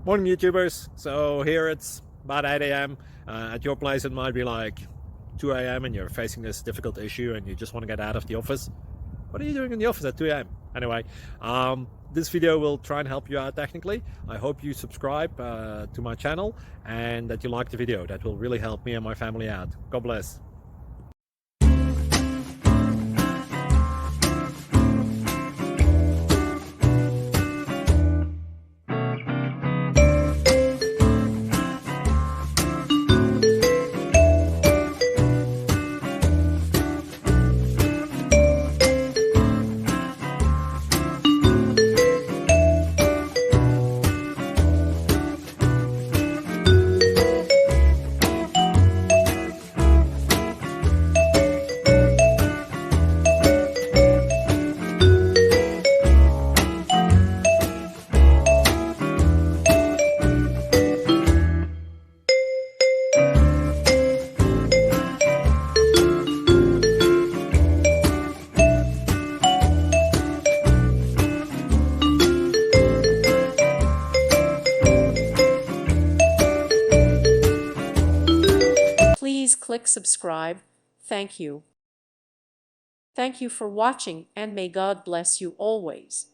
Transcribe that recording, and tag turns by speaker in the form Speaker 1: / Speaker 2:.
Speaker 1: Morning YouTubers. So here it's about 8 a.m. At your place it might be like 2 a.m. and you're facing this difficult issue and you just want to get out of the office. What are you doing in the office at 2 a.m.? Anyway, this video will try and help you out technically. I hope you subscribe to my channel and that you like the video. That will really help me and my family out. God bless.
Speaker 2: Please click subscribe. Thank you. Thank you for watching, and may God bless you always.